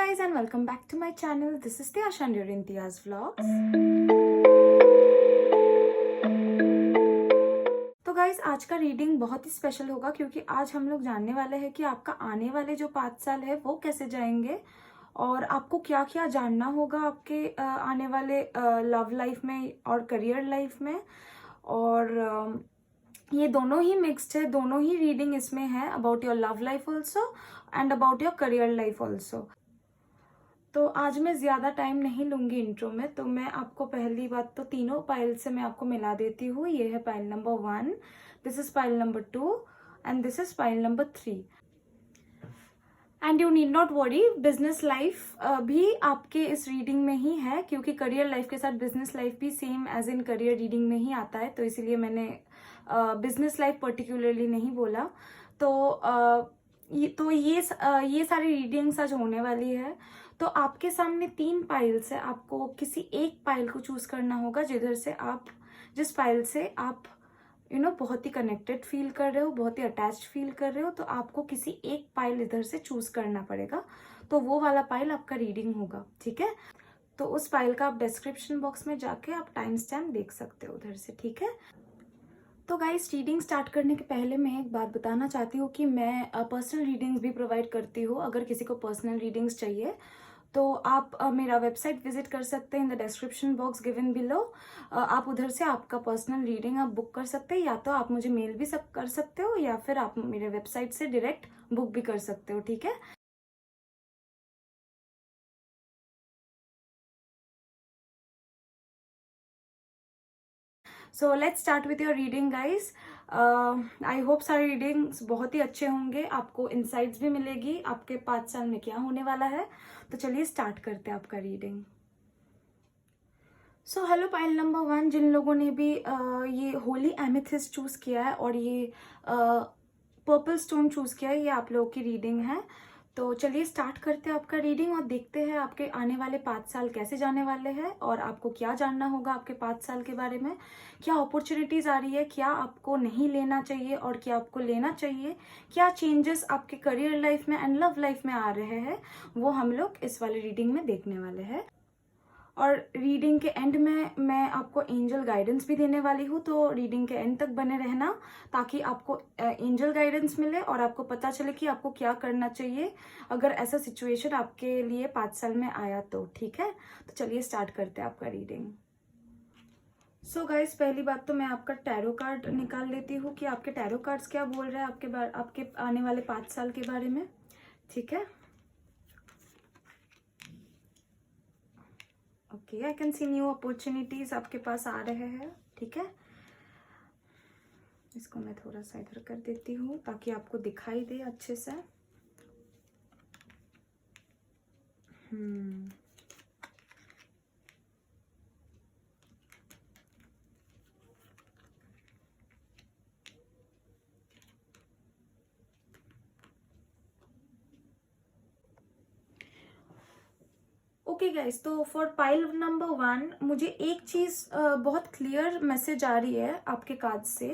guys and welcome back to my channel. This is Tiyasha and you're in Tiya's Vlogs. तो guys आज का reading बहुत ही special होगा क्योंकि आज हम लोग जानने वाले हैं कि आपका आने वाले जो 5 साल है वो कैसे जाएंगे और आपको क्या क्या जानना होगा आपके आने वाले लव लाइफ में और करियर लाइफ में। और ये दोनों ही मिक्स्ड है, दोनों ही रीडिंग इसमें है, about your love life also and about your career life also. तो आज मैं ज़्यादा टाइम नहीं लूँगी इंट्रो में, तो मैं आपको पहली बात तो तीनों पाइल से मैं आपको मिला देती हूँ। ये है pile number 1, this is pile number 2 and this is pile number 3। And you need not worry, business life भी आपके इस रीडिंग में ही है क्योंकि करियर लाइफ के साथ बिजनेस लाइफ भी same as in career reading में ही आता है, तो इसीलिए मैंने बिजनेस लाइफ पर्टिकुलरली नहीं बोला। ये सारी रीडिंग्स आज होने वाली है। तो आपके सामने 3 पाइल्स है, आपको किसी एक पाइल को चूज करना होगा जिस पाइल से आप बहुत ही कनेक्टेड फील कर रहे हो, बहुत ही अटैच्ड फील कर रहे हो, तो आपको किसी एक पाइल इधर से चूज करना पड़ेगा। तो वो वाला पाइल आपका रीडिंग होगा, ठीक है। तो उस पाइल का आप डिस्क्रिप्शन बॉक्स में जाके आप टाइम स्टैम्प देख सकते हो उधर से, ठीक है। तो गाइस रीडिंग स्टार्ट करने के पहले मैं एक बात बताना चाहती हूँ कि मैं पर्सनल रीडिंग्स भी प्रोवाइड करती हूँ। अगर किसी को पर्सनल रीडिंग्स चाहिए तो आप मेरा वेबसाइट विजिट कर सकते हैं, in the description box given below. आप उधर से आपका पर्सनल रीडिंग आप बुक कर सकते हैं, या तो आप मुझे मेल भी कर सकते हो या फिर आप मेरे वेबसाइट से डायरेक्ट बुक भी कर सकते हो, ठीक है। So let's start with your reading guys. I hope सारे रीडिंग्स बहुत ही अच्छे होंगे, आपको इंसाइट्स भी मिलेगी आपके 5 साल में क्या होने वाला है। तो चलिए स्टार्ट करते हैं आपका reading. So hello pile number 1, जिन लोगों ने भी ये होली एमेथिस्ट चूज किया है और ये पर्पल स्टोन चूज किया है, ये आप लोगों की रीडिंग है। तो चलिए स्टार्ट करते हैं आपका रीडिंग और देखते हैं आपके आने वाले 5 साल कैसे जाने वाले हैं और आपको क्या जानना होगा आपके 5 साल के बारे में। क्या अपॉर्चुनिटीज आ रही है, क्या आपको नहीं लेना चाहिए और क्या आपको लेना चाहिए, क्या चेंजेस आपके करियर लाइफ में एंड लव लाइफ में आ रहे हैं, वो हम लोग इस वाले रीडिंग में देखने वाले हैं। और रीडिंग के एंड में मैं आपको एंजल गाइडेंस भी देने वाली हूँ, तो रीडिंग के एंड तक बने रहना ताकि आपको एंजल गाइडेंस मिले और आपको पता चले कि आपको क्या करना चाहिए अगर ऐसा सिचुएशन आपके लिए 5 साल में आया तो, ठीक है। तो चलिए स्टार्ट करते हैं आपका रीडिंग। सो गाइस पहली बात तो मैं आपका टैरो कार्ड निकाल लेती हूँ कि आपके टैरो कार्ड्स क्या बोल रहे हैं आपके आने वाले 5 साल के बारे में, ठीक है। Okay, I can see new opportunities आपके पास आ रहे हैं, ठीक है। इसको मैं थोड़ा सा इधर कर देती हूँ ताकि आपको दिखाई दे अच्छे से। ओके गाइस, तो फॉर पाइल नंबर 1 मुझे एक चीज बहुत क्लियर मैसेज आ रही है आपके कार्ड से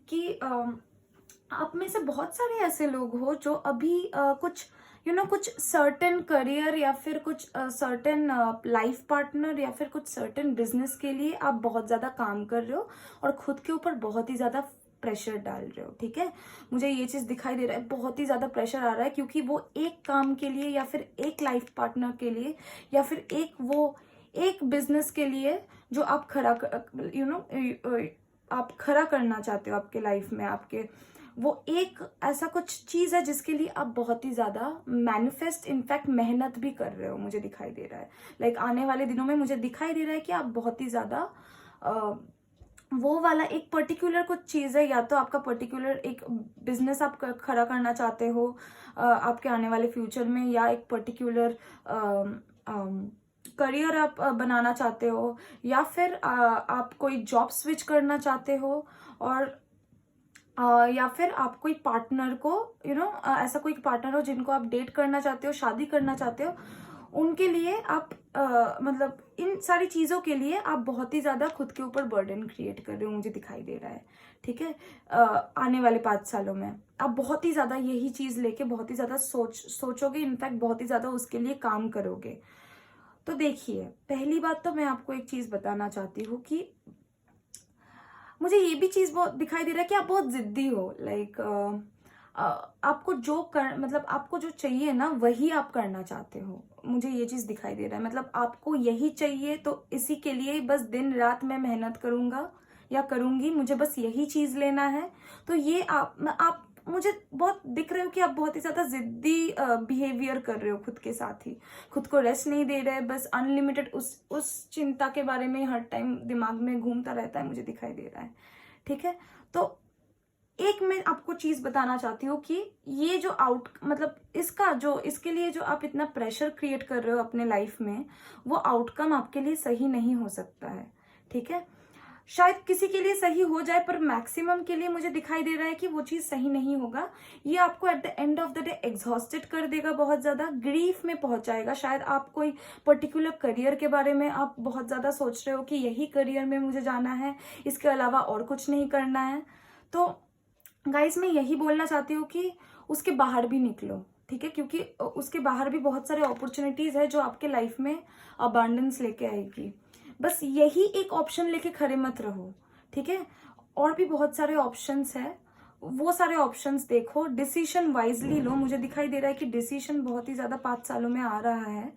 कि आप में से बहुत सारे ऐसे लोग हो जो अभी कुछ कुछ सर्टेन करियर या फिर कुछ सर्टेन लाइफ पार्टनर या फिर कुछ सर्टेन बिजनेस के लिए आप बहुत ज्यादा काम कर रहे हो और खुद के ऊपर बहुत ही ज्यादा प्रेशर डाल रहे हो, ठीक है। मुझे ये चीज दिखाई दे रहा है, बहुत ही ज्यादा प्रेशर आ रहा है क्योंकि वो एक काम के लिए या फिर एक लाइफ पार्टनर के लिए या फिर एक बिजनेस के लिए जो आप आप खड़ा करना चाहते हो आपके लाइफ में, आपके वो एक ऐसा कुछ चीज है जिसके लिए आप बहुत ही ज्यादा मैनिफेस्ट इनफैक्ट मेहनत भी कर रहे हो, मुझे दिखाई दे रहा है। लाइक आने वाले दिनों में मुझे दिखाई दे रहा है कि आप बहुत ही ज्यादा वो वाला एक पर्टिकुलर कुछ चीज है, या तो आपका पर्टिकुलर एक बिजनेस आप खड़ा करना चाहते हो आपके आने वाले फ्यूचर में, या एक पर्टिकुलर करियर आप बनाना चाहते हो, या फिर आप कोई जॉब स्विच करना चाहते हो, और या फिर आप कोई पार्टनर को ऐसा कोई पार्टनर हो जिनको आप डेट करना चाहते हो, शादी करना चाहते हो, उनके लिए आप मतलब इन सारी चीज़ों के लिए आप बहुत ही ज़्यादा खुद के ऊपर बर्डन क्रिएट कर रहे हो, मुझे दिखाई दे रहा है। ठीक है, आने वाले 5 सालों में आप बहुत ही ज़्यादा यही चीज़ लेके बहुत ही ज़्यादा सोचोगे, इनफैक्ट बहुत ही ज़्यादा उसके लिए काम करोगे। तो देखिए, पहली बात तो मैं आपको एक चीज़ बताना चाहती हूँ कि मुझे ये भी चीज़ बहुत दिखाई दे रहा है कि आप बहुत ज़िद्दी हो। लाइक आपको जो कर मतलब आपको जो चाहिए ना वही आप करना चाहते हो, मुझे ये चीज़ दिखाई दे रहा है। मतलब आपको यही चाहिए तो इसी के लिए बस दिन रात मैं मेहनत करूँगा या करूँगी, मुझे बस यही चीज़ लेना है। तो ये आप मुझे बहुत दिख रहे हो कि आप बहुत ही ज़्यादा ज़िद्दी बिहेवियर कर रहे हो खुद के साथ ही। खुद को रेस्ट नहीं दे रहे, बस अनलिमिटेड उस चिंता के बारे में हर टाइम दिमाग में घूमता रहता है, मुझे दिखाई दे रहा है। ठीक है, तो एक मैं आपको चीज बताना चाहती हूँ कि ये जो मतलब इसके लिए जो आप इतना प्रेशर क्रिएट कर रहे हो अपने लाइफ में, वो आउटकम आपके लिए सही नहीं हो सकता है। ठीक है, शायद किसी के लिए सही हो जाए, पर मैक्सिमम के लिए मुझे दिखाई दे रहा है कि वो चीज सही नहीं होगा। ये आपको at the end of the day exhausted कर देगा, बहुत ज्यादा ग्रीफ में पहुंचाएगा। शायद आप कोई पर्टिकुलर करियर के बारे में आप बहुत ज्यादा सोच रहे हो कि यही करियर में मुझे जाना है, इसके अलावा और कुछ नहीं करना है। तो गाइस, मैं यही बोलना चाहती हूँ कि उसके बाहर भी निकलो। ठीक है, क्योंकि उसके बाहर भी बहुत सारे अपॉर्चुनिटीज है जो आपके लाइफ में अबांडेंस लेके आएगी। बस यही एक ऑप्शन लेके खड़े मत रहो। ठीक है, और भी बहुत सारे ऑप्शंस है, वो सारे ऑप्शंस देखो, डिसीजन वाइजली लो। मुझे दिखाई दे रहा है कि डिसीजन बहुत ही ज्यादा 5 सालों में आ रहा है,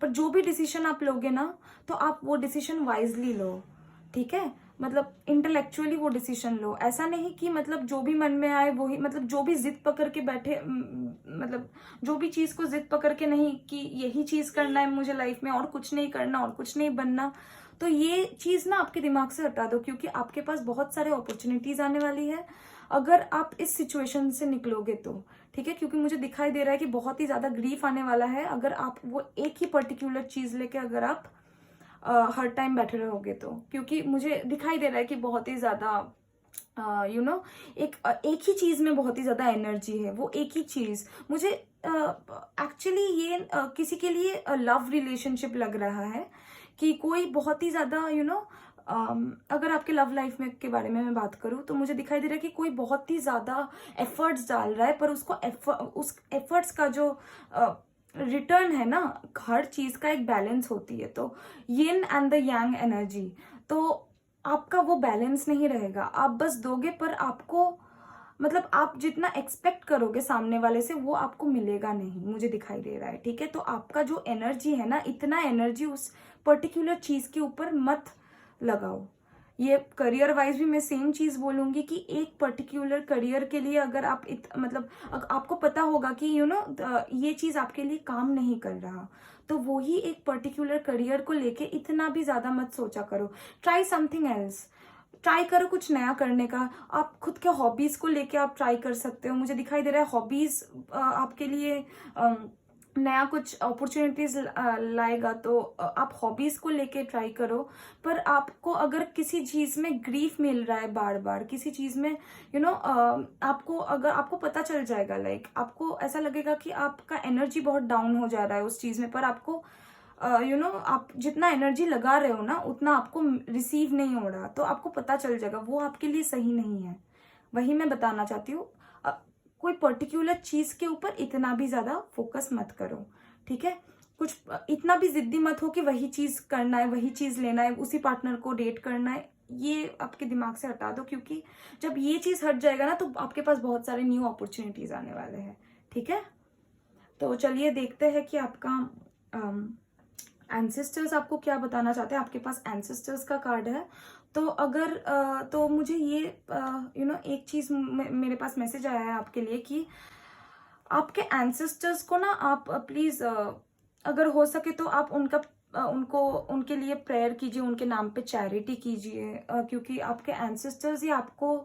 पर जो भी डिसीजन आप लोगे ना, तो आप वो डिसीजन वाइजली लो। ठीक है, मतलब इंटेलेक्चुअली वो डिसीजन लो। ऐसा नहीं कि मतलब जो भी मन में आए वही, मतलब जो भी जिद पकड़ के बैठे, मतलब जो भी चीज को जिद पकड़ के नहीं कि यही चीज करना है मुझे लाइफ में, और कुछ नहीं करना और कुछ नहीं बनना। तो ये चीज ना आपके दिमाग से हटा दो, क्योंकि आपके पास बहुत सारे अपॉर्चुनिटीज आने वाली है अगर आप इस सिचुएशन से निकलोगे तो। ठीक है, क्योंकि मुझे दिखाई दे रहा है कि बहुत ही ज्यादा ग्रीफ आने वाला है अगर आप वो एक ही पर्टिकुलर चीज लेके अगर आप हर टाइम बैठे रहोगे तो। क्योंकि मुझे दिखाई दे रहा है कि बहुत ही ज्यादा एक ही चीज में बहुत ही ज्यादा एनर्जी है, वो एक ही चीज मुझे एक्चुअली ये किसी के लिए लव रिलेशनशिप लग रहा है कि कोई बहुत ही ज्यादा अगर आपके लव लाइफ में के बारे में मैं बात करूं तो मुझे दिखाई दे रहा है कि कोई बहुत ही ज्यादा एफर्ट्स डाल रहा है, पर उसको उस एफर्ट्स का जो रिटर्न है ना, हर चीज का एक बैलेंस होती है। तो yin and the Yang energy, तो आपका वो बैलेंस नहीं रहेगा। आप बस दोगे, पर आपको मतलब आप जितना एक्सपेक्ट करोगे सामने वाले से वो आपको मिलेगा नहीं, मुझे दिखाई दे रहा है। ठीक है, तो आपका जो एनर्जी है ना, इतना एनर्जी उस पर्टिकुलर चीज के ऊपर मत लगाओ। ये करियर वाइज भी मैं सेम चीज बोलूंगी कि एक पर्टिकुलर करियर के लिए अगर आप मतलब आपको पता होगा कि ये चीज आपके लिए काम नहीं कर रहा, तो वो ही एक पर्टिकुलर करियर को लेके इतना भी ज्यादा मत सोचा करो। ट्राई समथिंग एल्स, ट्राई करो कुछ नया करने का। आप खुद के हॉबीज को लेके आप ट्राई कर सकते हो। मुझे दिखाई दे रहा है हॉबीज आपके लिए नया कुछ अपॉर्चुनिटीज लाएगा, तो आप हॉबीज को लेके ट्राई करो। पर आपको अगर किसी चीज में ग्रीफ मिल रहा है बार बार, किसी चीज में आपको अगर आपको पता चल जाएगा, लाइक आपको ऐसा लगेगा कि आपका एनर्जी बहुत डाउन हो जा रहा है उस चीज में, पर आपको आप जितना एनर्जी लगा रहे हो ना उतना आपको रिसीव नहीं हो रहा, तो आपको पता चल जाएगा वो आपके लिए सही नहीं है। वही मैं बताना चाहती हूँ, कोई पर्टिकुलर चीज के ऊपर इतना भी ज्यादा फोकस मत करो। ठीक है, कुछ इतना भी जिद्दी मत हो कि वही चीज करना है, वही चीज लेना है, उसी पार्टनर को डेट करना है। ये आपके दिमाग से हटा दो, क्योंकि जब ये चीज हट जाएगा ना तो आपके पास बहुत सारे न्यू अपॉर्चुनिटीज आने वाले हैं। ठीक है, तो चलिए देखते हैं कि आपका एंसेस्टर्स आपको क्या बताना चाहते हैं। आपके पास एंसेस्टर्स का कार्ड है, तो अगर तो मुझे ये एक चीज मेरे पास मैसेज आया है आपके लिए कि आपके एंसेस्टर्स को ना आप प्लीज अगर हो सके तो आप उनके लिए प्रेयर कीजिए, उनके नाम पे चैरिटी कीजिए, क्योंकि आपके एंसेस्टर्स ही आपको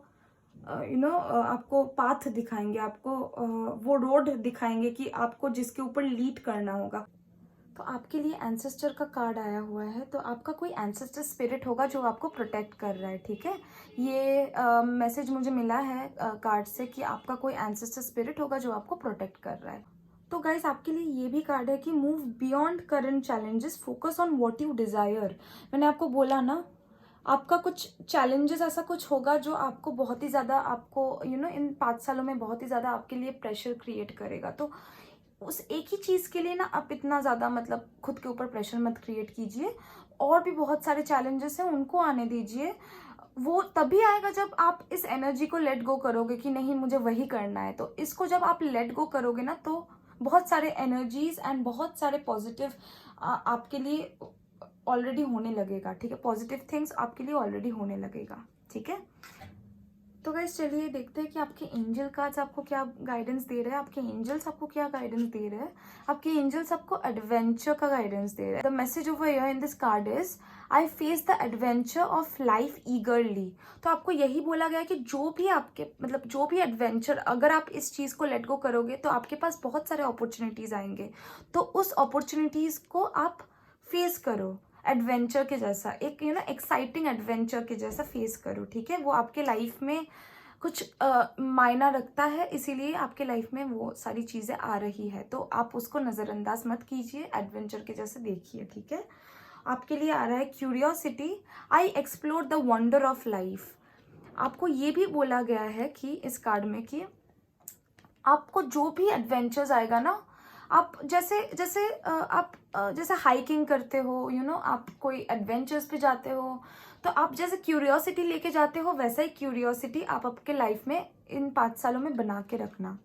आपको पाथ दिखाएंगे, आपको वो रोड दिखाएंगे कि आपको जिसके ऊपर लीड करना होगा। तो आपके लिए एंसेस्टर का कार्ड आया हुआ है, तो आपका कोई एंसेस्टर स्पिरिट होगा जो आपको प्रोटेक्ट कर रहा है। ठीक है, ये मैसेज मुझे मिला है कार्ड से कि आपका कोई एंसेस्टर स्पिरिट होगा जो आपको प्रोटेक्ट कर रहा है। तो गाइस आपके लिए ये भी कार्ड है कि move beyond current challenges, focus on what you desire. मैंने आपको बोला ना, आपका कुछ चैलेंजेस ऐसा कुछ होगा जो आपको बहुत ही ज़्यादा, आपको इन 5 सालों में बहुत ही ज़्यादा आपके लिए प्रेशर क्रिएट करेगा। तो उस एक ही चीज़ के लिए ना आप इतना ज़्यादा मतलब खुद के ऊपर प्रेशर मत क्रिएट कीजिए। और भी बहुत सारे चैलेंजेस हैं, उनको आने दीजिए। वो तभी आएगा जब आप इस एनर्जी को लेट गो करोगे कि नहीं मुझे वही करना है। तो इसको जब आप लेट गो करोगे ना, तो बहुत सारे एनर्जीज एंड बहुत सारे पॉजिटिव आपके लिए ऑलरेडी होने लगेगा। ठीक है, पॉजिटिव थिंग्स आपके लिए ऑलरेडी होने लगेगा। ठीक है, तो गाइस चलिए देखते हैं कि आपके एंजल कार्ड्स आपको क्या गाइडेंस दे रहे हैं। आपके एंजल्स आपको क्या गाइडेंस दे रहे हैं। आपके एंजल्स आपको एडवेंचर का गाइडेंस दे रहे हैं। The message over here in this card is I face the adventure of life ईगरली। तो आपको यही बोला गया है कि जो भी आपके मतलब जो भी एडवेंचर, अगर आप इस चीज़ को लेट गो करोगे तो आपके पास बहुत सारे अपॉर्चुनिटीज आएंगे। तो उस अपॉर्चुनिटीज को आप फेस करो, एडवेंचर के जैसा, एक एक्साइटिंग एडवेंचर के जैसा फेस करो। ठीक है, वो आपके लाइफ में कुछ मायना रखता है, इसीलिए आपके लाइफ में वो सारी चीज़ें आ रही है। तो आप उसको नज़रअंदाज मत कीजिए, एडवेंचर के जैसे देखिए। ठीक है, आपके लिए आ रहा है curiosity, I explore the wonder of life. आपको ये भी बोला गया है कि इस कार्ड में कि आपको जो भी एडवेंचर्स आएगा ना, आप जैसे जैसे आप जैसे हाइकिंग करते हो, आप कोई एडवेंचर्स पे जाते हो, तो आप जैसे क्यूरियोसिटी लेके जाते हो, वैसा ही क्यूरियोसिटी आप आपके लाइफ में इन 5 सालों में बना के रखना।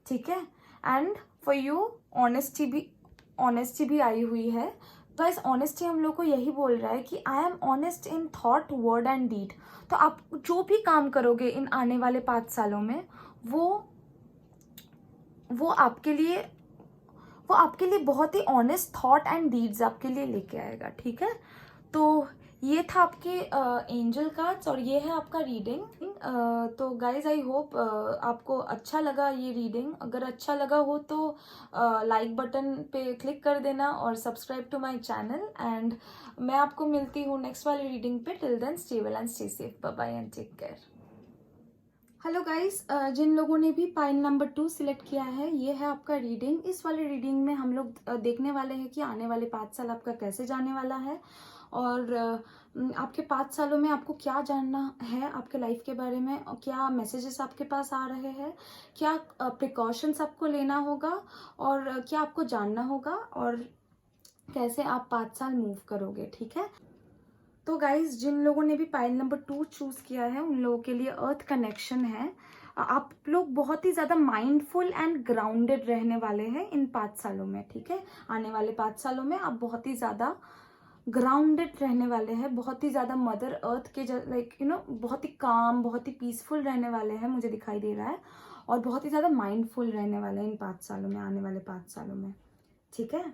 ठीक है, एंड फॉर यू ऑनेस्टी भी आई हुई है। तो इस ऑनेस्टी हम लोग को यही बोल रहा है कि I am honest in thought, word and deed. तो आप जो भी काम करोगे इन आने वाले 5 सालों में, वो आपके लिए बहुत ही ऑनेस्ट थॉट एंड डीड्स आपके लिए लेके आएगा। ठीक है, तो ये था आपके एंजल कार्ड्स और ये है आपका रीडिंग। तो गाइज आई होप आपको अच्छा लगा ये रीडिंग। अगर अच्छा लगा हो तो लाइक बटन पे क्लिक कर देना और subscribe to my channel. And मैं आपको मिलती हूँ नेक्स्ट वाली रीडिंग पे। Till then stay well and stay safe, bye bye and take care. Hello guys, जिन लोगों ने भी पाइल नंबर 2 सिलेक्ट किया है, ये है आपका रीडिंग। इस वाले रीडिंग में हम लोग देखने वाले हैं कि आने वाले 5 साल आपका कैसे जाने वाला है और आपके 5 सालों में आपको क्या जानना है आपके लाइफ के बारे में, और क्या मैसेजेस आपके पास आ रहे हैं, क्या प्रिकॉशंस आपको लेना होगा और क्या आपको जानना होगा और कैसे आप 5 साल मूव करोगे। ठीक है, तो गाइज जिन लोगों ने भी पाइल नंबर 2 चूज किया है, उन लोगों के लिए अर्थ कनेक्शन है। आप लोग बहुत ही ज़्यादा माइंडफुल एंड ग्राउंडेड रहने वाले हैं इन 5 सालों में। ठीक है, आने वाले 5 सालों में आप बहुत ही ज़्यादा ग्राउंडेड रहने वाले हैं, बहुत ही ज़्यादा मदर अर्थ के बहुत ही काम, बहुत ही पीसफुल रहने वाले हैं, मुझे दिखाई दे रहा है। और बहुत ही ज़्यादा माइंडफुल रहने वाले हैं इन 5 सालों में, आने वाले 5 सालों में। ठीक है,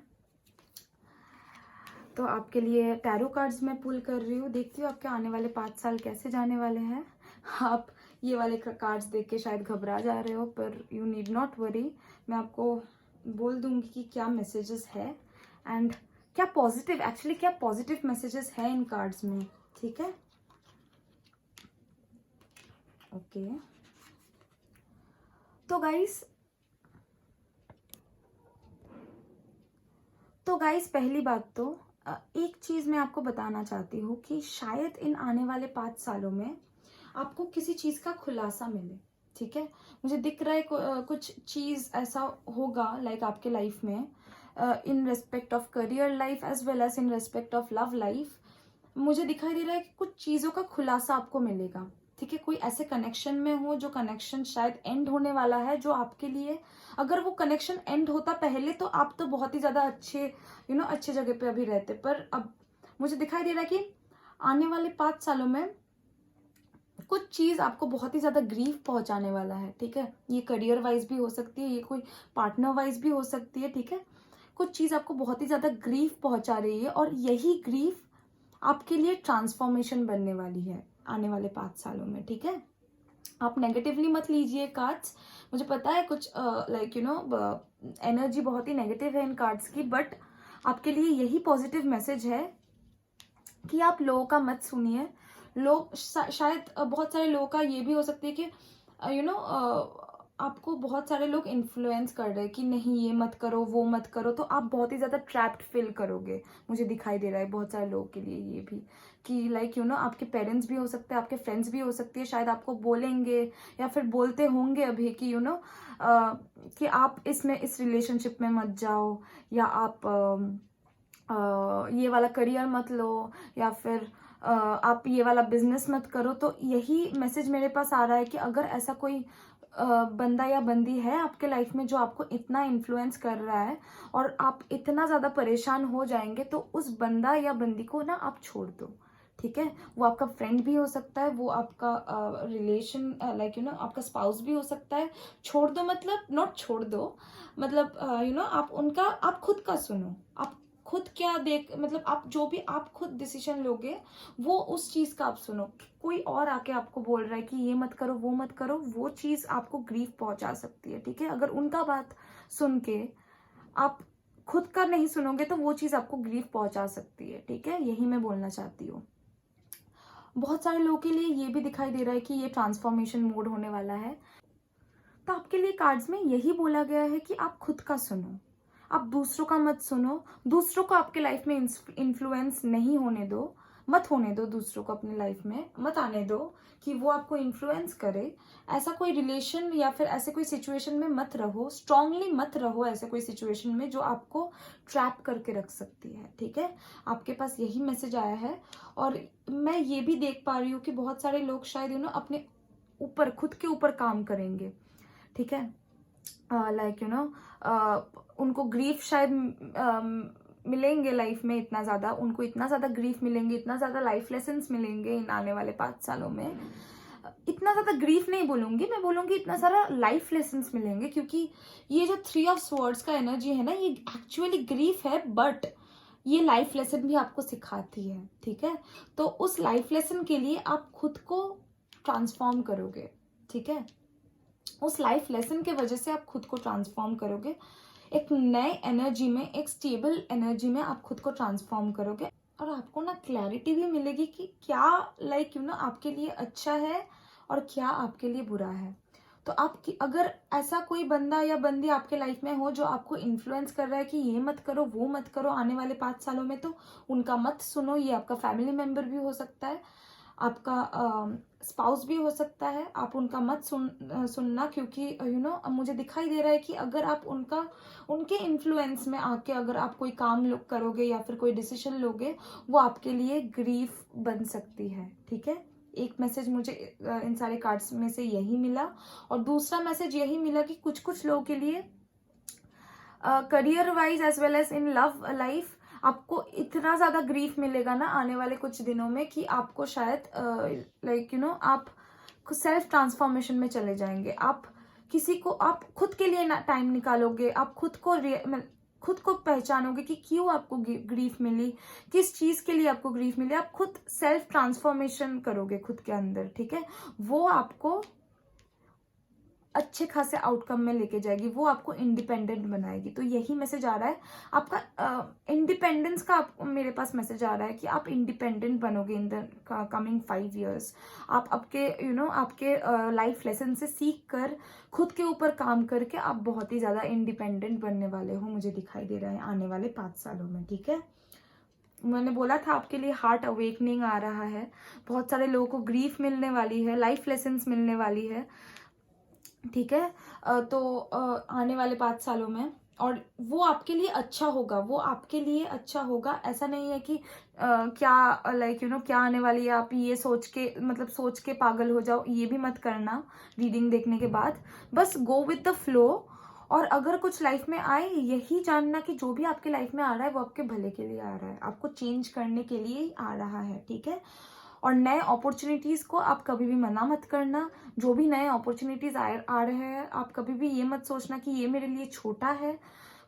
तो आपके लिए टैरो कार्ड्स मैं पुल कर रही हूँ, देखती हूँ आपके आने वाले 5 साल कैसे जाने वाले हैं। आप ये वाले कार्ड्स देख के शायद घबरा जा रहे हो, पर यू नीड नॉट वरी। मैं आपको बोल दूंगी कि क्या मैसेजेस है एंड क्या पॉजिटिव मैसेजेस है इन कार्ड्स में। ठीक है, ओके। तो गाइस पहली बात तो एक चीज़ मैं आपको बताना चाहती हूँ कि शायद इन आने वाले 5 सालों में आपको किसी चीज़ का खुलासा मिले। ठीक है, मुझे दिख रहा है कुछ चीज़ ऐसा होगा लाइक आपके लाइफ में, in respect of career life as well as in respect of love life. मुझे दिखाई दे रहा है कि कुछ चीज़ों का खुलासा आपको मिलेगा। ठीक है, कोई ऐसे कनेक्शन में हो जो कनेक्शन शायद एंड होने वाला है, जो आपके लिए, अगर वो कनेक्शन एंड होता पहले तो आप तो बहुत ही ज़्यादा अच्छे जगह पे अभी रहते, पर अब मुझे दिखाई दे रहा है कि आने वाले 5 सालों में कुछ चीज़ आपको बहुत ही ज़्यादा ग्रीफ पहुंचाने वाला है। ठीक है, ये करियर वाइज भी हो सकती है, ये कोई पार्टनर वाइज भी हो सकती है। ठीक है, कुछ चीज़ आपको बहुत ही ज़्यादा ग्रीफ पहुंचा रही है और यही ग्रीफ आपके लिए ट्रांसफॉर्मेशन बनने वाली है आने वाले 5 सालों में। ठीक है, आप नेगेटिवली मत लीजिए कार्ड्स। मुझे पता है कुछ एनर्जी बहुत ही नेगेटिव है इन कार्ड्स की, बट आपके लिए यही पॉजिटिव मैसेज है कि आप लोगों का मत सुनिए। लोग शायद बहुत सारे लोगों का ये भी हो सकती है कि आपको बहुत सारे लोग इन्फ्लुएंस कर रहे हैं कि नहीं ये मत करो, वो मत करो, तो आप बहुत ही ज़्यादा ट्रैप्ड फील करोगे। मुझे दिखाई दे रहा है बहुत सारे लोगों के लिए ये भी, कि लाइक आपके पेरेंट्स भी हो सकते हैं, आपके फ्रेंड्स भी हो सकते हैं, शायद आपको बोलेंगे या फिर बोलते होंगे अभी कि कि आप इस रिलेशनशिप में मत जाओ, या आप ये वाला करियर मत लो, या फिर आप ये वाला बिजनेस मत करो। तो यही मैसेज मेरे पास आ रहा है कि अगर ऐसा कोई बंदा या बंदी है आपके लाइफ में जो आपको इतना इन्फ्लुएंस कर रहा है और आप इतना ज़्यादा परेशान हो जाएंगे, तो उस बंदा या बंदी को ना आप छोड़ दो। ठीक है, वो आपका फ्रेंड भी हो सकता है, वो आपका रिलेशन आपका स्पाउस भी हो सकता है। छोड़ दो मतलब नॉट छोड़ दो, मतलब आप उनका, आप खुद का सुनो। आप खुद क्या देख, मतलब आप जो भी आप खुद डिसीजन लोगे वो उस चीज का आप सुनो। कोई और आके आपको बोल रहा है कि ये मत करो, वो मत करो, वो चीज आपको ग्रीफ पहुंचा सकती है। ठीक है, अगर उनका बात सुन के आप खुद का नहीं सुनोगे तो वो चीज आपको ग्रीफ पहुंचा सकती है। ठीक है, यही मैं बोलना चाहती हूँ। बहुत सारे लोगों के लिए ये भी दिखाई दे रहा है कि ये ट्रांसफॉर्मेशन मोड होने वाला है। तो आपके लिए कार्ड्स में यही बोला गया है कि आप खुद का सुनो, आप दूसरों का मत सुनो। दूसरों को आपके लाइफ में इन्फ्लुएंस नहीं होने दो, मत होने दो। दूसरों को अपने लाइफ में मत आने दो कि वो आपको इन्फ्लुएंस करे। ऐसा कोई रिलेशन या फिर ऐसे कोई सिचुएशन में मत रहो, स्ट्रांगली मत रहो ऐसे कोई सिचुएशन में जो आपको ट्रैप करके रख सकती है। ठीक है, आपके पास यही मैसेज आया है। और मैं ये भी देख पा रही हूँ कि बहुत सारे लोग शायद अपने ऊपर, खुद के ऊपर काम करेंगे। ठीक है, उनको ग्रीफ शायद मिलेंगे लाइफ में, इतना ज़्यादा उनको, इतना ज़्यादा ग्रीफ मिलेंगे, इतना ज़्यादा लाइफ लेसन्स मिलेंगे इन आने वाले 5 सालों में। इतना ज़्यादा ग्रीफ नहीं बोलूंगी मैं, बोलूंगी इतना सारा लाइफ लेसन्स मिलेंगे, क्योंकि ये जो 3 ऑफ स्वर्ड्स का एनर्जी है ना, ये एक्चुअली ग्रीफ है, बट ये लाइफ लेसन भी आपको सिखाती है। ठीक है, तो उस लाइफ लेसन के लिए आप खुद को ट्रांसफॉर्म करोगे। ठीक है, उस लाइफ लेसन के वजह से आप खुद को ट्रांसफॉर्म करोगे, एक नए एनर्जी में, एक स्टेबल एनर्जी में आप खुद को ट्रांसफॉर्म करोगे। और आपको ना क्लैरिटी भी मिलेगी कि क्या आपके लिए अच्छा है और क्या आपके लिए बुरा है। तो आप अगर ऐसा कोई बंदा या बंदी आपके लाइफ में हो जो आपको इन्फ्लुएंस कर रहा है कि ये मत करो, वो मत करो आने वाले 5 सालों में, तो उनका मत सुनो। ये आपका फैमिली मेंबर भी हो सकता है, आपका स्पाउस भी हो सकता है। आप उनका मत सुनना, क्योंकि मुझे दिखाई दे रहा है कि अगर आप उनके इन्फ्लुएंस में आके अगर आप कोई काम करोगे या फिर कोई डिसीजन लोगे, वो आपके लिए ग्रीफ बन सकती है। ठीक है, एक मैसेज मुझे इन सारे कार्ड्स में से यही मिला। और दूसरा मैसेज यही मिला कि कुछ कुछ लोगों के लिए career wise as well as in love life आपको इतना ज्यादा ग्रीफ मिलेगा ना आने वाले कुछ दिनों में कि आपको शायद आप सेल्फ ट्रांसफॉर्मेशन में चले जाएंगे। आप किसी को, आप खुद के लिए टाइम निकालोगे, आप खुद को पहचानोगे कि क्यों आपको ग्रीफ मिली, किस चीज के लिए आपको ग्रीफ मिली। आप खुद सेल्फ ट्रांसफॉर्मेशन करोगे खुद के अंदर। ठीक है, वो आपको अच्छे खासे आउटकम में लेके जाएगी, वो आपको इंडिपेंडेंट बनाएगी। तो यही मैसेज आ रहा है आपका, इंडिपेंडेंस का मेरे पास मैसेज आ रहा है कि आप इंडिपेंडेंट बनोगे इन द कमिंग 5 years। आप आपके आपके लाइफ लेसन से सीख कर खुद के ऊपर काम करके आप बहुत ही ज्यादा इंडिपेंडेंट बनने वाले हो, मुझे दिखाई दे रहा है आने वाले 5 सालों में। ठीक है, मैंने बोला था आपके लिए हार्ट अवेकनिंग आ रहा है, बहुत सारे लोगों को ग्रीफ मिलने वाली है, लाइफ लेसन्स मिलने वाली है। ठीक है, तो आने वाले 5 सालों में, और वो आपके लिए अच्छा होगा, वो आपके लिए अच्छा होगा। ऐसा नहीं है कि क्या क्या आने वाली है, आप ये सोच के, मतलब सोच के पागल हो जाओ, ये भी मत करना रीडिंग देखने के बाद। बस गो विद द फ्लो। और अगर कुछ लाइफ में आए, यही जानना कि जो भी आपके लाइफ में आ रहा है वो आपके भले के लिए आ रहा है, आपको चेंज करने के लिए ही आ रहा है। ठीक है, और नए अपॉर्चुनिटीज को आप कभी भी मना मत करना। जो भी नए अपॉर्चुनिटीज आ रहे हैं, आप कभी भी ये मत सोचना कि ये मेरे लिए छोटा है।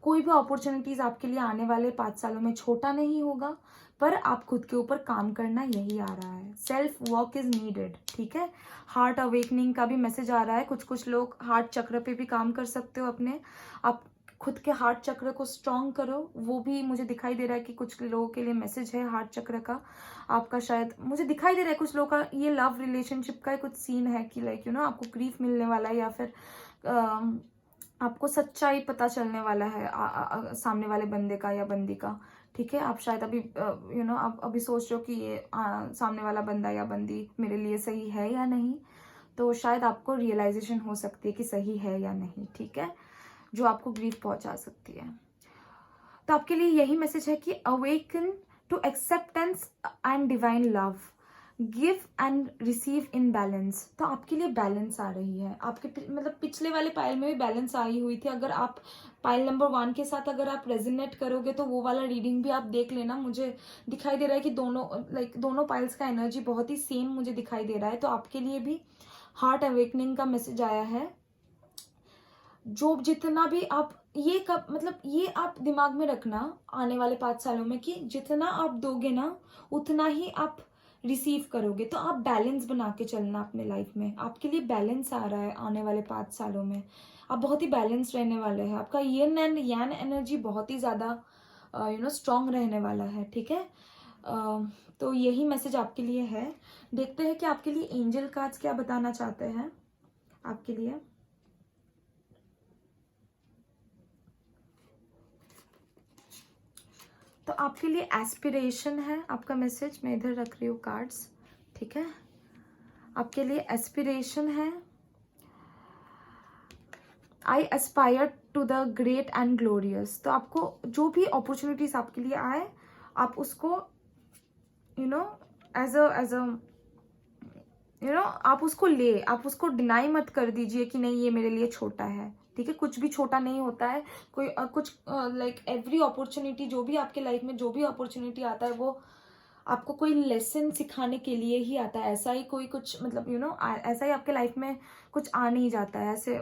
कोई भी अपॉर्चुनिटीज आपके लिए आने वाले 5 सालों में छोटा नहीं होगा, पर आप खुद के ऊपर काम करना, यही आ रहा है। Self work is needed. ठीक है, हार्ट अवेकनिंग का भी मैसेज आ रहा है। कुछ कुछ लोग हार्ट चक्र पे भी काम कर सकते हो अपने, आप खुद के हार्ट चक्र को स्ट्रॉन्ग करो। वो भी मुझे दिखाई दे रहा है कि कुछ लोगों के लिए मैसेज है हार्ट चक्र का आपका, शायद मुझे दिखाई दे रहा है कुछ लोगों का ये लव रिलेशनशिप का कुछ सीन है कि आपको ग्रीफ मिलने वाला है, या फिर आपको सच्चाई पता चलने वाला है सामने वाले बंदे का या बंदी का, ठीक है। आप शायद अभी आप अभी सोच रहे हो कि ये सामने वाला बंदा या बंदी मेरे लिए सही है या नहीं, तो शायद आपको रियलाइजेशन हो सकती है कि सही है या नहीं, ठीक है, जो आपको ग्रीफ पहुंचा सकती है। तो आपके लिए यही मैसेज है कि awaken to acceptance and divine love, give and receive in balance. तो आपके लिए बैलेंस आ रही है, आपके मतलब पिछले वाले पायल में भी बैलेंस आई हुई थी। अगर आप पायल नंबर 1 के साथ अगर आप रेजोनेट करोगे तो वो वाला रीडिंग भी आप देख लेना। मुझे दिखाई दे रहा है कि दोनों पायल्स का एनर्जी बहुत ही सेम मुझे दिखाई दे रहा है। तो आपके लिए भी हार्ट अवेकनिंग का मैसेज आया है। जो जितना भी आप ये आप दिमाग में रखना आने वाले 5 सालों में, कि जितना आप दोगे ना उतना ही आप रिसीव करोगे। तो आप बैलेंस बना के चलना अपने लाइफ में। आपके लिए बैलेंस आ रहा है आने वाले 5 सालों में। आप बहुत ही बैलेंस रहने वाले हैं। आपका यिन एंड यांग एनर्जी बहुत ही ज़्यादा स्ट्रांग रहने वाला है, ठीक है। तो यही मैसेज आपके लिए है। देखते हैं कि आपके लिए एंजल कार्ड्स क्या बताना चाहते हैं आपके लिए। तो आपके लिए एस्पिरेशन है आपका मैसेज। मैं इधर रख रही हूँ कार्ड्स, ठीक है। आपके लिए एस्पिरेशन है, I aspire to the great and glorious. तो आपको जो भी अपॉर्चुनिटीज आपके लिए आए, आप उसको एज अ आप उसको डिनाई मत कर दीजिए कि नहीं ये मेरे लिए छोटा है, ठीक है। कुछ भी छोटा नहीं होता है। कुछ लाइक एवरी अपॉर्चुनिटी, जो भी आपके लाइफ में जो भी अपॉर्चुनिटी आता है वो आपको कोई लेसन सिखाने के लिए ही आता है। ऐसा ही कोई कुछ ऐसा ही आपके लाइफ में कुछ आ नहीं जाता है, ऐसे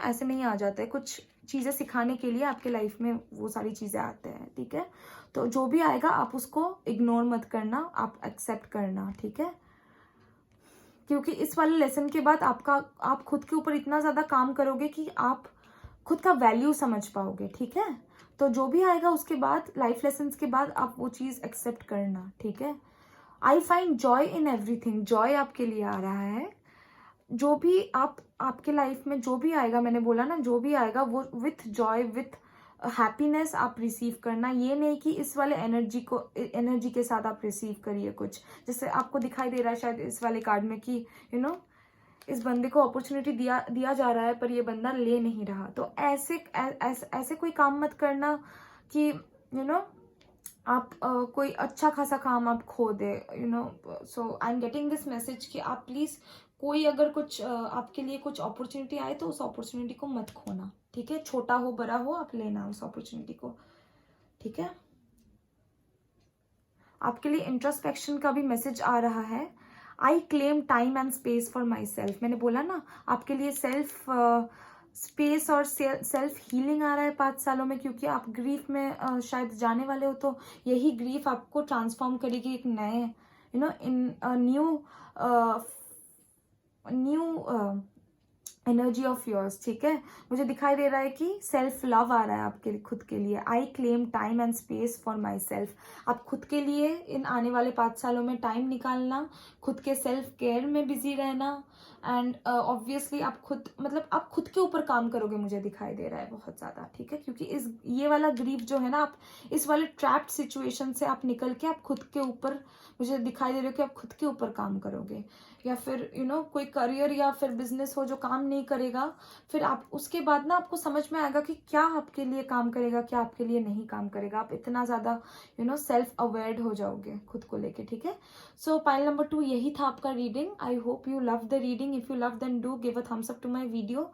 ऐसे नहीं आ जाता है। कुछ चीज़ें सिखाने के लिए आपके लाइफ में वो सारी चीज़ें आते हैं, ठीक है। तो जो भी आएगा आप उसको इग्नोर मत करना, आप एक्सेप्ट करना, ठीक है। क्योंकि इस वाले लेसन के बाद आप खुद के ऊपर इतना ज़्यादा काम करोगे कि आप खुद का वैल्यू समझ पाओगे, ठीक है। तो जो भी आएगा उसके बाद, लाइफ लेसन्स के बाद, आप वो चीज़ एक्सेप्ट करना, ठीक है। I find joy in everything. Joy आपके लिए आ रहा है। जो भी आपके लाइफ में जो भी आएगा, मैंने बोला ना, जो भी आएगा वो विथ जॉय, विथ हैप्पीनेस आप रिसीव करना। ये नहीं कि इस वाले एनर्जी के साथ आप रिसीव करिए कुछ। जैसे आपको दिखाई दे रहा है शायद इस वाले कार्ड में कि इस बंदे को अपॉर्चुनिटी दिया जा रहा है पर ये बंदा ले नहीं रहा। तो ऐसे कोई काम मत करना कि आप कोई अच्छा खासा काम आप खो दे। So I am getting this message कि आप प्लीज कोई अगर कुछ आपके लिए कुछ अपॉर्चुनिटी आए तो उस अपॉर्चुनिटी को मत खोना, ठीक है। छोटा हो बड़ा हो, आप लेना उस अपॉर्चुनिटी को, ठीक है। आपके लिए इंट्रोस्पेक्शन का भी मैसेज आ रहा है। I claim time and space for my self. मैंने बोला ना आपके लिए सेल्फ स्पेस और सेल्फ हीलिंग आ रहा है 5 सालों में। क्योंकि आप ग्रीफ में शायद जाने वाले हो, तो यही ग्रीफ आपको ट्रांसफॉर्म करेगी एक नए इन न्यू एनर्जी ऑफ योर्स, ठीक है। मुझे दिखाई दे रहा है कि सेल्फ लव आ रहा है आपके खुद के लिए। I claim time and space for my self. आप खुद के लिए इन आने वाले 5 सालों में टाइम निकालना, खुद के सेल्फ केयर में बिजी रहना। एंड ऑब्वियसली आप खुद के ऊपर काम करोगे, मुझे दिखाई दे रहा है बहुत ज़्यादा, ठीक है। क्योंकि ये वाला ग्रीफ जो है ना, आप इस वाले ट्रैप्ड सिचुएशन से आप निकल के आप खुद के ऊपर, मुझे दिखाई दे रहा है कि आप खुद के ऊपर काम करोगे। या फिर कोई करियर या फिर बिजनेस हो जो काम नहीं करेगा, फिर आप उसके बाद ना आपको समझ में आएगा कि क्या आपके लिए काम करेगा, क्या आपके लिए नहीं काम करेगा। आप इतना ज़्यादा सेल्फ अवेयर हो जाओगे खुद को लेके, ठीक है। सो पाइल नंबर 2 यही था आपका reading. I hope you love the reading. If you love then do give a thumbs up to my video,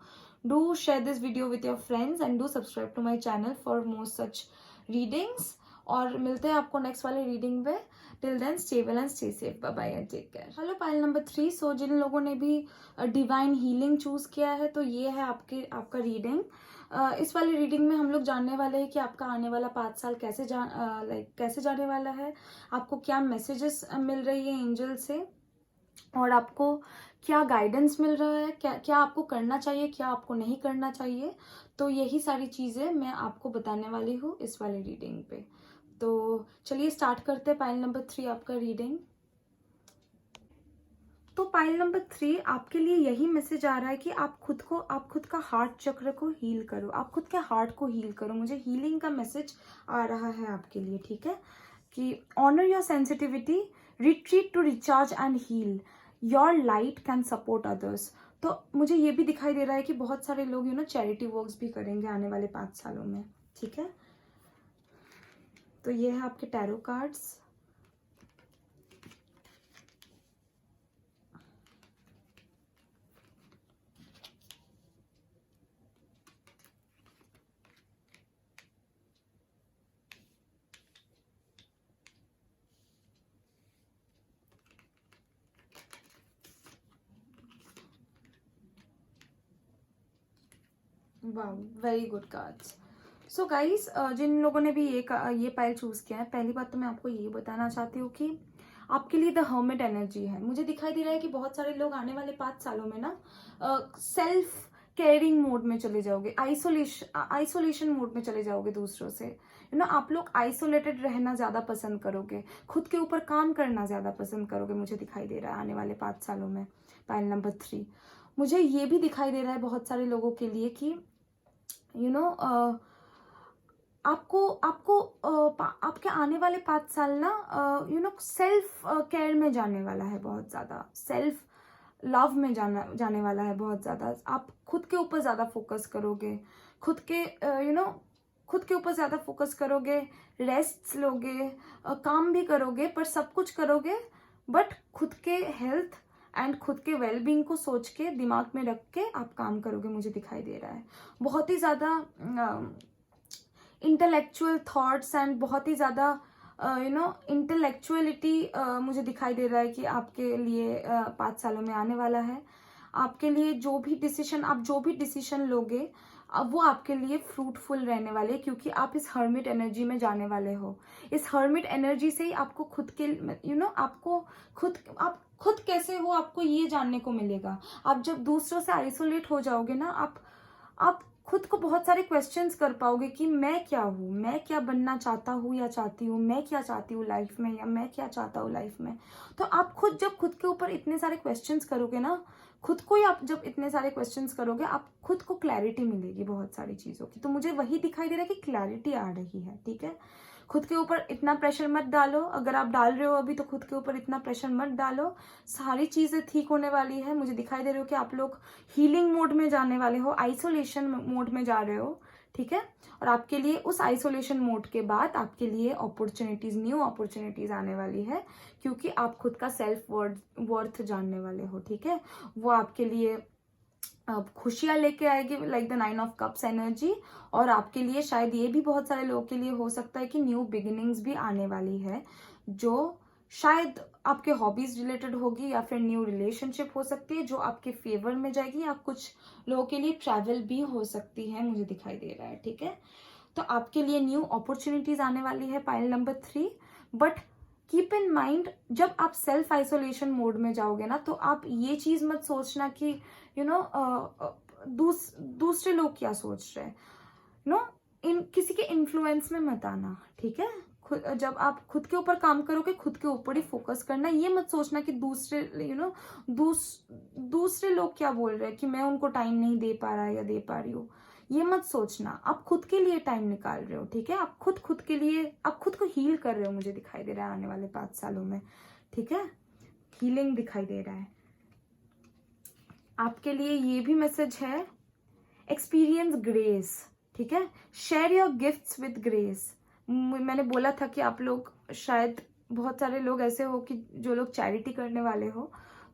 do share this video with your friends and do subscribe to my channel for more such readings. और मिलते हैं आपको next वाले reading में। Till then stay well and stay safe, bye bye and take care. Hello pile number 3। So जिन लोगों ने भी डिवाइन हीलिंग चूज किया है, तो ये है आपका रीडिंग। इस वाली रीडिंग में हम लोग जानने वाले हैं कि आपका आने वाला 5 साल कैसे जाने वाला है, आपको क्या मैसेजेस मिल रही है एंजल से, और आपको क्या गाइडेंस मिल रहा है, क्या आपको करना चाहिए, क्या आपको नहीं करना चाहिए। तो यही सारी चीज़ें मैं आपको बताने वाली हूँ इस वाली रीडिंग पे। तो चलिए स्टार्ट करते हैं पाइल नंबर 3 आपका रीडिंग। तो पाइल नंबर 3 आपके लिए यही मैसेज आ रहा है कि आप खुद का हार्ट चक्र को हील करो, आप खुद के हार्ट को हील करो। मुझे हीलिंग का मैसेज आ रहा है आपके लिए, ठीक है, कि honour your sensitivity, retreat to recharge and heal, your light can support others. तो मुझे ये भी दिखाई दे रहा है कि बहुत सारे लोग चैरिटी वर्क्स भी करेंगे आने वाले 5 सालों में, ठीक है। तो ये है आपके टैरो कार्ड्स। वाह, very good cards. So guys, जिन लोगों ने भी ये पाइल चूज किया है, पहली बात तो मैं आपको ये बताना चाहती हूँ कि आपके लिए द हर्मिट एनर्जी है। मुझे दिखाई दे रहा है कि बहुत सारे लोग आने वाले 5 सालों में ना सेल्फ केयरिंग मोड में चले जाओगे, आइसोलेशन मोड में चले जाओगे दूसरों से। आप लोग आइसोलेटेड रहना ज्यादा पसंद करोगे, खुद के ऊपर काम करना ज्यादा पसंद करोगे, मुझे दिखाई दे रहा है आने वाले 5 सालों में। पाइल नंबर 3 मुझे ये भी दिखाई दे रहा है बहुत सारे लोगों के लिए कि आपके आने वाले 5 साल ना सेल्फ केयर में जाने वाला है, बहुत ज्यादा सेल्फ लव में जाने वाला है बहुत ज्यादा। आप खुद के ऊपर ज्यादा फोकस करोगे, खुद के ऊपर ज्यादा फोकस करोगे, रेस्ट लोगे, काम भी करोगे, पर सब कुछ करोगे बट खुद के हेल्थ एंड खुद के वेलबींग को सोच के, दिमाग में रख के आप काम करोगे, मुझे दिखाई दे रहा है। बहुत ही ज्यादा इंटेलेक्चुअल थॉट्स एंड बहुत ही ज्यादा इंटेलेक्चुअलिटी मुझे दिखाई दे रहा है कि आपके लिए 5 सालों में आने वाला है। आपके लिए आप जो भी डिसीजन लोगे, अब वो आपके लिए फ्रूटफुल रहने वाले, क्योंकि आप इस हर्मिट एनर्जी में जाने वाले हो। इस हर्मिट एनर्जी से ही आपको खुद के आप खुद कैसे हो, आपको ये जानने को मिलेगा। आप जब दूसरों से आइसोलेट हो जाओगे ना, आप खुद को बहुत सारे क्वेश्चंस कर पाओगे कि मैं क्या हूँ, मैं क्या बनना चाहता हूँ या चाहती हूँ, मैं क्या चाहती हूँ लाइफ में, या मैं क्या चाहता हूँ लाइफ में। तो आप जब खुद के ऊपर इतने सारे क्वेश्चंस करोगे ना, खुद को ही आप जब इतने सारे क्वेश्चंस करोगे, आप खुद को क्लैरिटी मिलेगी बहुत सारी चीजों की। तो मुझे वही दिखाई दे रहा है कि क्लैरिटी आ रही है, ठीक है। खुद के ऊपर इतना प्रेशर मत डालो, अगर आप डाल रहे हो अभी तो खुद के ऊपर इतना प्रेशर मत डालो, सारी चीजें ठीक होने वाली है। मुझे दिखाई दे रही हो कि आप लोग हीलिंग मोड में जाने वाले हो, आइसोलेशन मोड में जा रहे हो, ठीक है। और आपके लिए उस आइसोलेशन मोड के बाद आपके लिए न्यू अपॉर्चुनिटीज आने वाली है, क्योंकि आप खुद का सेल्फ वर्थ जानने वाले हो, ठीक है। वो आपके लिए खुशियां लेके आएगी, like the 9 of cups energy. और आपके लिए शायद ये भी बहुत सारे लोगों के लिए हो सकता है कि न्यू बिगिनिंग्स भी आने वाली है, जो शायद आपके हॉबीज रिलेटेड होगी, या फिर न्यू रिलेशनशिप हो सकती है जो आपके फेवर में जाएगी, या कुछ लोगों के लिए ट्रैवल भी हो सकती है, मुझे दिखाई दे रहा है, ठीक है। तो आपके लिए न्यू अपॉर्चुनिटीज आने वाली है pile number 3। But keep in mind, जब आप सेल्फ आइसोलेशन मोड में जाओगे ना, तो आप ये चीज मत सोचना कि दूसरे लोग क्या सोच रहे हैं, किसी के इन्फ्लुएंस में मत आना, ठीक है। जब आप खुद के ऊपर काम करोगे, खुद के ऊपर ही फोकस करना। ये मत सोचना कि दूसरे लोग क्या बोल रहे हैं, कि मैं उनको टाइम नहीं दे पा रहा या दे पा रही हूँ, ये मत सोचना। आप खुद के लिए टाइम निकाल रहे हो, ठीक है। आप खुद को हील कर रहे हो, मुझे दिखाई दे रहा है आने वाले 5 सालों में, ठीक है। हीलिंग दिखाई दे रहा है आपके लिए। ये भी मैसेज है, एक्सपीरियंस ग्रेस, ठीक है। Share your gifts with grace. मैंने बोला था कि आप लोग शायद बहुत सारे लोग ऐसे हो कि जो लोग चैरिटी करने वाले हो,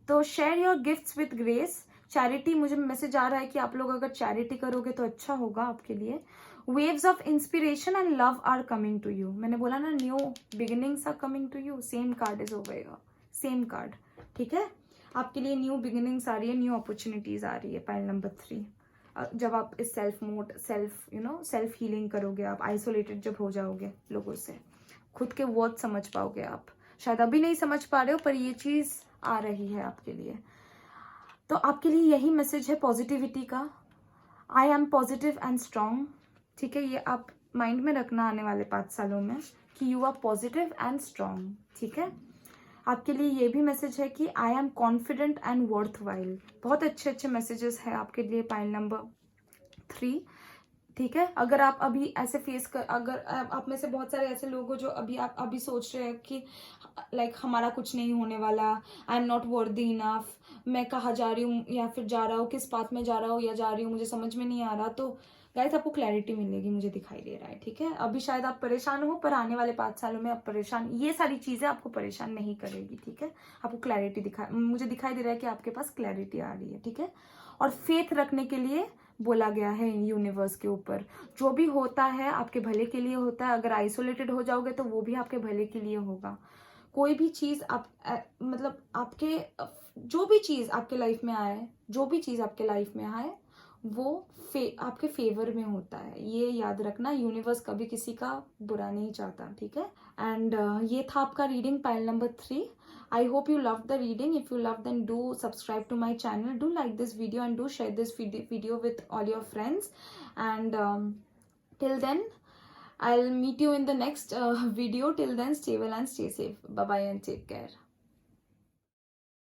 तो share your gifts with grace. Charity, मुझे मैसेज आ रहा है कि आप लोग अगर चैरिटी करोगे तो अच्छा होगा आपके लिए। Waves of inspiration and love are coming to you. मैंने बोला ना, new beginnings are coming to you. Same card is over, same card, ठीक है। आपके लिए न्यू बिगिनिंग्स आ रही है, न्यू अपॉर्चुनिटीज आ रही है पाइल नंबर 3। जब आप इस सेल्फ हीलिंग करोगे, आप आइसोलेटेड जब हो जाओगे लोगों से, खुद के वर्ड समझ पाओगे। आप शायद अभी नहीं समझ पा रहे हो, पर ये चीज आ रही है आपके लिए। तो आपके लिए यही मैसेज है पॉजिटिविटी का। I am positive and strong, ठीक है। ये आप माइंड में रखना आने वाले 5 सालों में कि you are positive and strong, ठीक है। आपके लिए ये भी मैसेज है कि I am confident and worthwhile. बहुत अच्छे अच्छे मैसेजेस है आपके लिए पाइल नंबर 3। ठीक है, अगर आप अभी ऐसे फेस कर, अगर आप में से बहुत सारे ऐसे लोग हो जो अभी आप अभी सोच रहे हैं कि लाइक हमारा कुछ नहीं होने वाला, I am not worthy enough, मैं कहाँ जा रही हूँ या फिर जा रहा हूँ, किस पाथ में जा रहा हूँ या जा रही हूँ, मुझे समझ में नहीं आ रहा, तो गाइस आपको क्लैरिटी मिलेगी, मुझे दिखाई दे रहा है। ठीक है, अभी शायद आप परेशान हो, पर आने वाले 5 सालों में आप परेशान, ये सारी चीजें आपको परेशान नहीं करेगी। ठीक है, आपको क्लैरिटी मुझे दिखाई दे रहा है कि आपके पास क्लैरिटी आ रही है। ठीक है, और फेथ रखने के लिए बोला गया है यूनिवर्स के ऊपर। जो भी होता है आपके भले के लिए होता है। अगर आइसोलेटेड हो जाओगे तो वो भी आपके भले के लिए होगा। कोई भी चीज आप मतलब आपके जो भी चीज आपके लाइफ में आए, जो भी चीज आपके लाइफ में आए वो आपके फेवर में होता है, ये याद रखना। यूनिवर्स कभी किसी का बुरा नहीं चाहता। ठीक है, एंड ये था आपका reading pile number 3। I hope you loved the reading. If you loved, then do subscribe to my channel. Do like this video and do share this video with all your friends. And till then, I'll meet you in the next video. Till then, stay well and stay safe. Bye bye and take care.